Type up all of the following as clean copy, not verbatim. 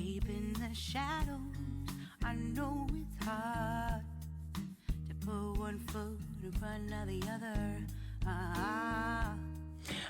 Deep in the shadows, I know it's hard to put one foot in front of the other.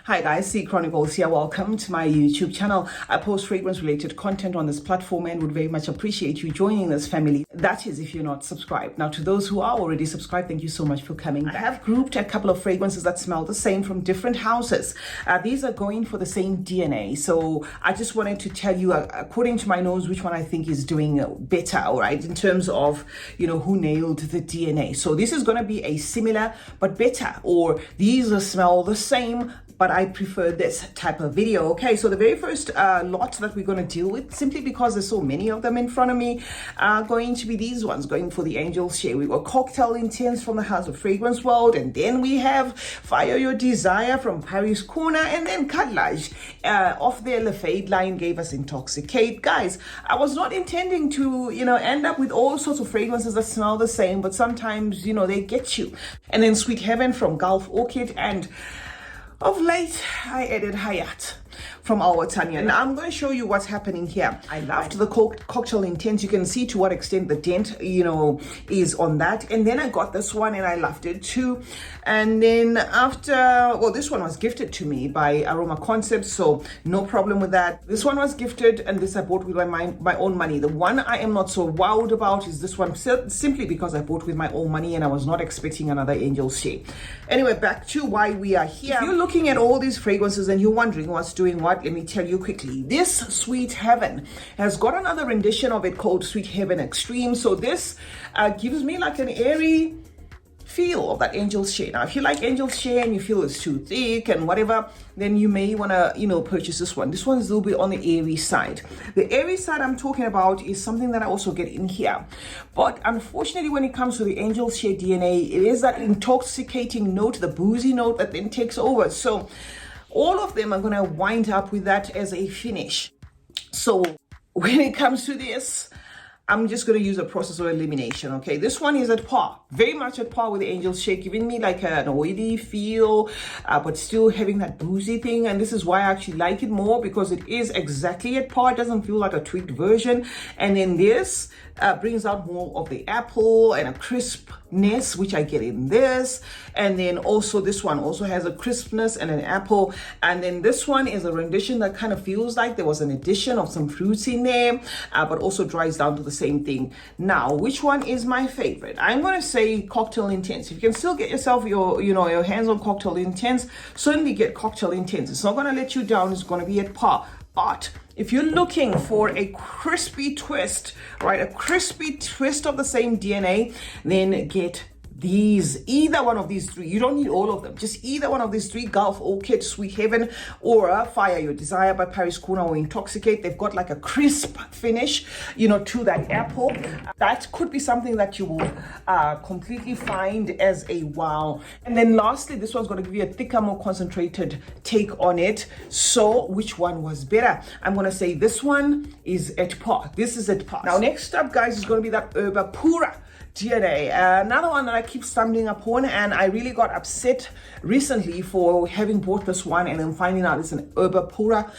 Hi guys, C Chronicles here. Welcome to my YouTube channel. I post fragrance related content on this platform and would very much appreciate you joining this family. That is if you're not subscribed. Now to those who are already subscribed, thank you so much for coming. I have grouped a couple of fragrances that smell the same from different houses. These are going for the same DNA. So I just wanted to tell you, according to my nose, which one I think is doing better, all right, in terms of, you know, who nailed the DNA. So this is going to be a similar but better, or these smell the same but I prefer this type of video. Okay, so the very first lot that we're going to deal with, simply because there's so many of them in front of me, are going to be these ones, going for the Angel's Share. We got Cocktail Intense from the House of Fragrance World, and then we have Fire Your Desire from Paris Corner, and then Carrelage off their Le Fade line gave us Intoxicate. Guys, I was not intending to, you know, end up with all sorts of fragrances that smell the same, but sometimes, you know, they get you. And then Sweet Heaven from Gulf Orchid, and of late, I added Hayat from our Tanya. And I'm going to show you what's happening here. I loved the Cocktail Intense. You can see to what extent the dent, you know, is on that. And then I got this one and I loved it too. And then after, well, this one was gifted to me by Aroma Concepts, so no problem with that. This one was gifted, and this I bought with my own money. The one I am not so wowed about is this one, simply because I bought with my own money and I was not expecting another Angel's Share. Anyway, back to why we are here. If you're looking at all these fragrances and you're wondering what's doing what, let me tell you quickly. This Sweet Heaven has got another rendition of it called Sweet Heaven Extreme. So this gives me like an airy feel of that Angel's Share. Now, if you like Angel's Share and you feel it's too thick and whatever, then you may want to, you know, purchase this one. This one is a little bit on the airy side. The airy side I'm talking about is something that I also get in here. But unfortunately, when it comes to the Angel's Share DNA, it is that intoxicating note, the boozy note that then takes over. So all of them are going to wind up with that as a finish. So when it comes to this, I'm just going to use a process of elimination. Okay, this one is at par, very much at par with the Angel's Share, giving me like an oily feel, but still having that boozy thing. And this is why I actually like it more, because it is exactly at par. It doesn't feel like a tweaked version. And then this brings out more of the apple and a crispness, which I get in this. And then also this one also has a crispness and an apple. And then this one is a rendition that kind of feels like there was an addition of some fruits in there, but also dries down to the same thing. Now, which one is my favorite? I'm going to say Cocktail Intense. If you can still get yourself your hands on Cocktail Intense, certainly get Cocktail Intense. It's not going to let you down. It's going to be at par. But if you're looking for a crispy twist, right, a crispy twist of the same DNA, then get these, either one of these three. You don't need all of them, just either one of these three: Gulf Orchid, Sweet Heaven, or Fire Your Desire by Paris Corner, or Intoxicate. They've got like a crisp finish, you know, to that apple. That could be something that you will completely find as a wow. And then lastly, this one's going to give you a thicker, more concentrated take on it. So which one was better? I'm going to say this one is at par. This is at par. Now next up, guys, is going to be that Herba Pura DNA, another one that I keep stumbling upon, and I really got upset recently for having bought this one and then finding out it's an Herba Pura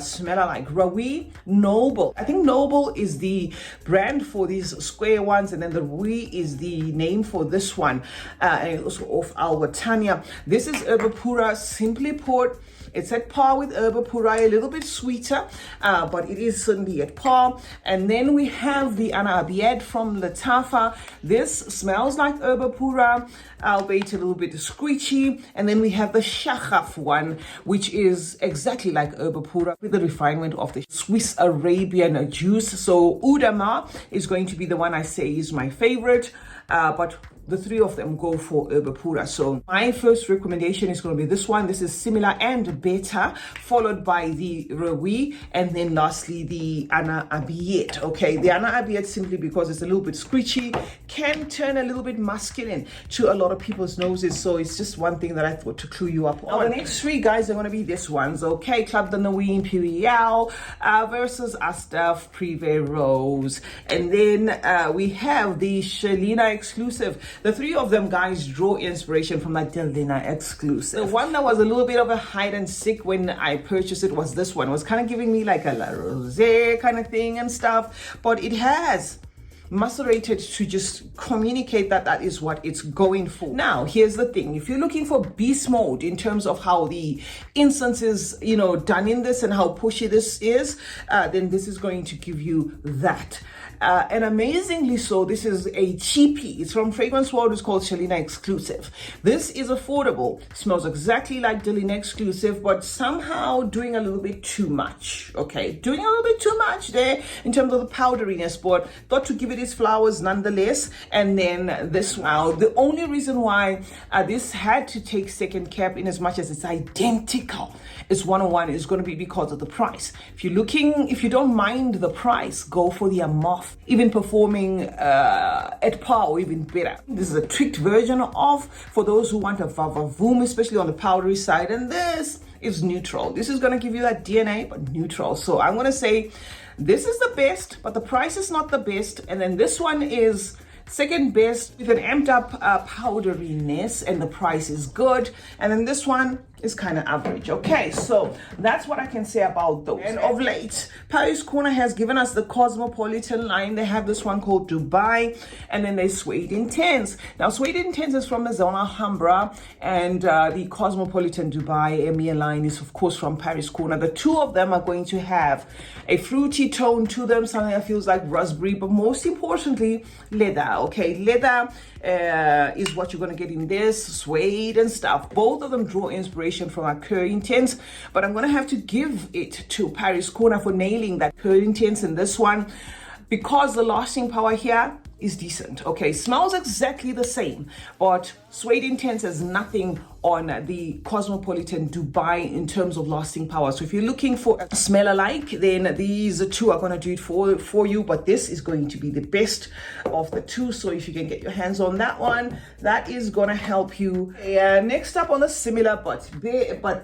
smeller like Rawi Noble. I think Noble is the brand for these square ones, and then the Rawi is the name for this one, and it's also off our Tanya. This is Herba Pura, simply put. It's at par with Herba Pura, a little bit sweeter, but it is certainly at par. And then we have the Ana Abiad from Latafa. This smells like Herba Pura, albeit a little bit screechy. And then we have the Xerjoff one, which is exactly like Herba Pura with the refinement of the Swiss Arabian juice. So Udama is going to be the one I say is my favorite, but the three of them go for Herba Pura. So my first recommendation is going to be this one. This is similar and better, followed by the Rawi, and then lastly the Ana Abiad. Okay, the Ana Abiad, simply because it's a little bit screechy, can turn a little bit masculine to a lot of people's noses. So it's just one thing that I thought to clue you up on. Now, the next three, guys, are going to be this ones. Okay, Club de Nuit Imperial versus Astaf Privé Rose. And then we have the Delina exclusive The three of them, guys, draw inspiration from that Delina exclusive. The one that was a little bit of a hide and seek when I purchased it was this one. It was kind of giving me like a La Rosé kind of thing and stuff, but it has macerated to just communicate that that is what it's going for. Now, here's the thing. If you're looking for beast mode in terms of how the incense is, you know, done in this and how pushy this is, then this is going to give you that. And amazingly so, this is a cheapie. It's from Fragrance World. It's called Delina Exclusive. This is affordable. Smells exactly like Delina Exclusive, but somehow doing a little bit too much. Okay, doing a little bit too much there in terms of the powderiness, but thought to give it its flowers nonetheless. And then this now, the only reason why this had to take second cap in as much as it's identical is 101 is going to be because of the price. If you don't mind the price, go for the Amoff, even performing at par or even better. This is a tweaked version of for those who want a vavavoom, especially on the powdery side, and this is neutral. This is going to give you that DNA, but neutral. So I'm going to say this is the best, but the price is not the best. And then this one is second best with an amped up powderiness, and the price is good. And then this one is kind of average. Okay, so that's what I can say about those. And of late, Paris Corner has given us the Cosmopolitan line. They have this one called Dubai, and then there's Suede Intense. Now, Suede Intense is from Maison Alhambra, and the Cosmopolitan Dubai EMEA line is, of course, from Paris Corner. The two of them are going to have a fruity tone to them, something that feels like raspberry, but most importantly, leather. Okay, leather is what you're going to get in this, suede and stuff. Both of them draw inspiration from our Pure Intense, but I'm going to have to give it to Paris Corner for nailing that Pure Intense in this one, because the lasting power here is decent. Okay, smells exactly the same, but Suede Intense has nothing on the Cosmopolitan Dubai in terms of lasting power. So if you're looking for a smell alike, then these two are going to do it for you, but this is going to be the best of the two. So if you can get your hands on that one, that is going to help you. Next up on the similar but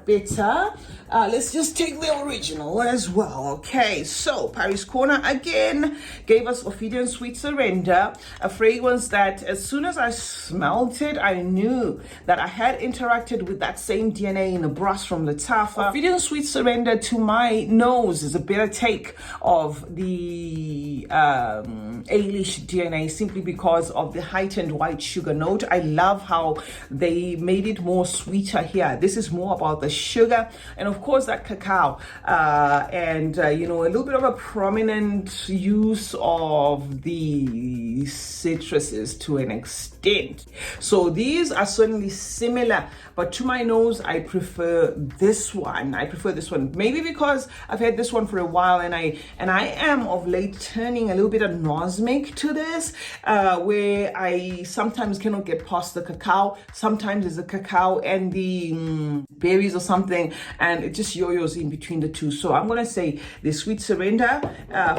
better, let's just take the original as well. Okay, so Paris Corner again gave us Ophidian Sweet Surrender, a fragrance that as soon as I smelled it, I knew that I had interacted with that same DNA in a brush from Lattafa. Ophidian Sweet Surrender to my nose is a better take of the Eilish DNA, simply because of the heightened white sugar note. I love how they made it more sweeter here. This is more about the sugar and of course that cacao, and you know, a little bit of a prominent use of the citruses to an extent. So these are certainly similar, but to my nose, I prefer this one. Maybe because I've had this one for a while, and I am of late turning a little bit anosmic to this, where I sometimes cannot get past the cacao. Sometimes it's the cacao and the berries or something, and it just yo-yos in between the two. So I'm gonna say the Sweet Surrender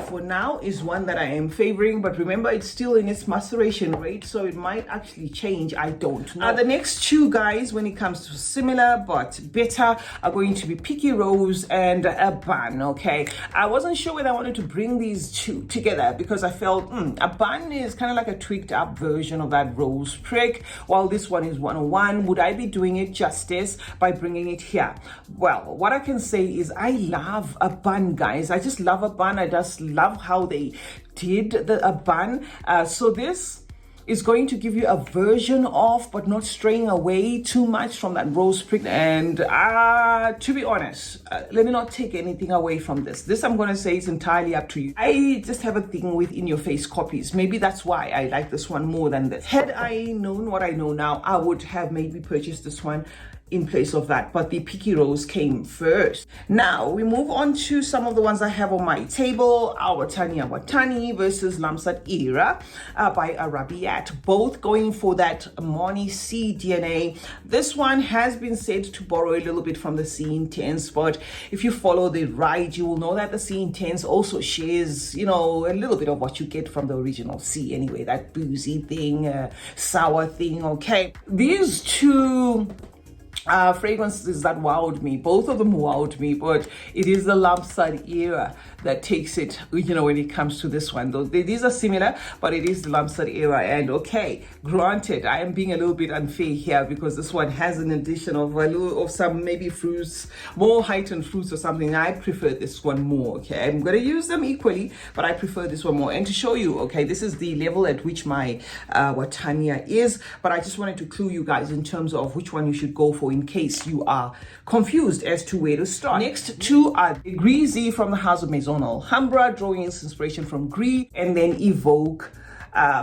for now is one that I am favoring, but remember, it's still in its maceration rate, so it might actually change. I don't know. The next two, guys, when it comes to similar but better, are going to be Picky Rose and a Bun. Okay, I wasn't sure whether I wanted to bring these two together because I felt a Bun is kind of like a tweaked up version of that Rose Prick, while this one is 101. Would I be doing it justice by bringing it here? Well, what I can say is I love a Bun, guys. I just love a Bun. I just love how they did a Bun. So this is going to give you a version of, but not straying away too much from that Rose Prick. And to be honest, let me not take anything away from this. This, I'm going to say, is entirely up to you. I just have a thing with in-your-face copies. Maybe that's why I like this one more than this. Had I known what I know now, I would have maybe purchased this one in place of that, but the Picky Rose came first. Now we move on to some of the ones I have on my table. Our Watani versus Lamsat Era by Arabiat, both going for that Moni C DNA. This one has been said to borrow a little bit from the C Intense, but if you follow the ride, you will know that the C Intense also shares, you know, a little bit of what you get from the original C anyway, that boozy thing, sour thing. Okay, these two fragrances that wowed me. Both of them wowed me, but it is the Lampsad era that takes it, you know, when it comes to this one. Though these are similar, but it is the Lampsad era. And okay, granted, I am being a little bit unfair here because this one has an addition of a little of some maybe fruits, more heightened fruits or something. I prefer this one more. Okay, I'm gonna use them equally, but I prefer this one more. And to show you, okay, this is the level at which my Watania is, but I just wanted to clue you guys in terms of which one you should go for in case you are confused as to where to start. Next two are Gris from the house of Maison Alhambra, drawing its inspiration from Gris, and then Evoke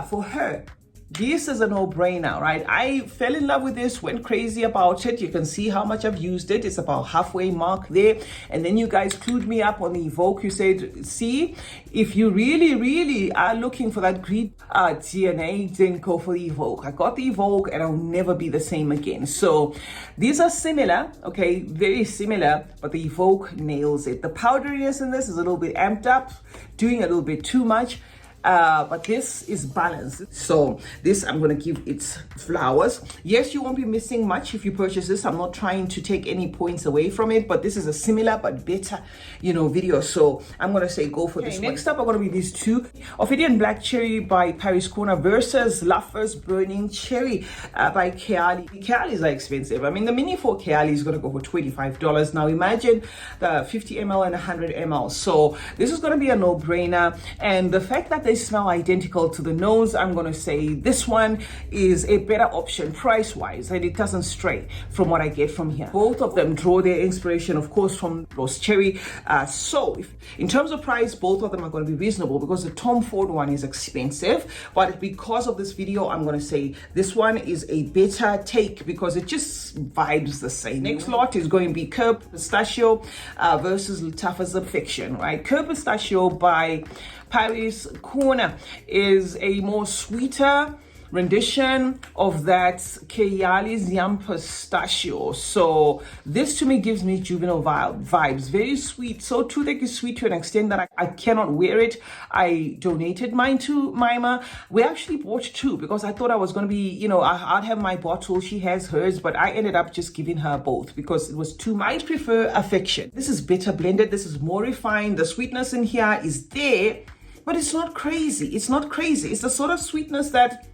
for her. This is a no-brainer, right? I fell in love with this, went crazy about it. You can see how much I've used it. It's about halfway mark there. And then you guys clued me up on the Evoke. You said, see, if you really are looking for that Gris DNA, then go for the Evoke. I got the Evoke and I'll never be the same again. So these are similar, okay, very similar, but the Evoke nails it. The powderiness in this is a little bit amped up, doing a little bit too much. But this is balanced. So this, I'm going to give it flowers. Yes, you won't be missing much if you purchase this. I'm not trying to take any points away from it, but this is a similar but better, you know, video. So I'm going to say go for this one. Next up are going to be these two. Ophidian Black Cherry by Paris Corner versus Laffer's Burning Cherry by Keali. Kealis are expensive. I mean, the mini for Keali is going to go for $25. Now imagine the 50 ml and 100 ml. So this is going to be a no-brainer. And the fact that they smell identical to the nose, I'm going to say this one is a better option price-wise, and it doesn't stray from what I get from here. Both of them draw their inspiration, of course, from Rose Cherry. So in terms of price, both of them are going to be reasonable because the Tom Ford one is expensive. But because of this video, I'm going to say this one is a better take because it just vibes the same. Next lot is going to be Curb Pistachio versus Lattafa's Affection, right? Curb Pistachio by Paris Corner is a more sweeter rendition of that Keali's Yam Pistachio. So this to me gives me juvenile vibes. Very sweet. So toothache is sweet to an extent that I cannot wear it. I donated mine to Mima. We actually bought two because I thought I was going to be, you know, I'd have my bottle. She has hers, but I ended up just giving her both because it was too much. I prefer Affection. This is better blended. This is more refined. The sweetness in here is there, but it's not crazy. It's not crazy. It's the sort of sweetness that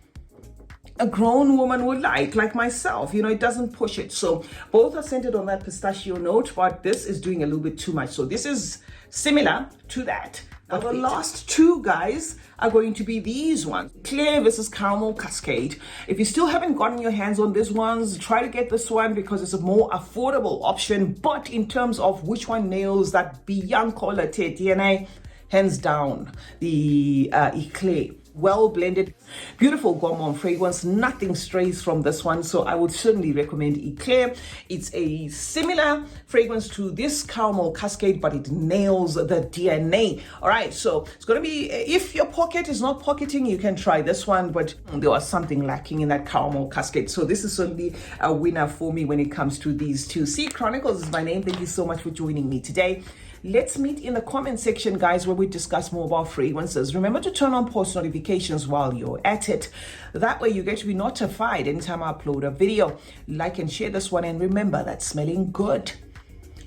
a grown woman would like myself. You know, it doesn't push it. So both are centered on that pistachio note, but this is doing a little bit too much. So this is similar to that. Now the last two guys are going to be these ones. Eclair versus Caramel Cascade. If you still haven't gotten your hands on these ones, try to get this one because it's a more affordable option. But in terms of which one nails that Bianco Latte DNA, hands down, the Eclair. Well blended, beautiful gourmand fragrance. Nothing strays from this one, so I would certainly recommend Eclair. It's a similar fragrance to this Caramel Cascade, but it nails the DNA. All right, so it's going to be, if your pocket is not pocketing, you can try this one, but there was something lacking in that Caramel Cascade. So this is certainly a winner for me when it comes to these two. CeeChronicles is my name. Thank you so much for joining me today. Let's meet in the comment section, guys, where we discuss more about fragrances. Remember to turn on post notifications while you're at it. That way you get to be notified anytime I upload a video. Like and share this one, and remember that smelling good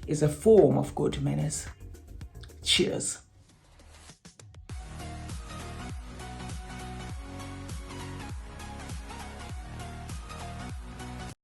is a form of good manners. Cheers.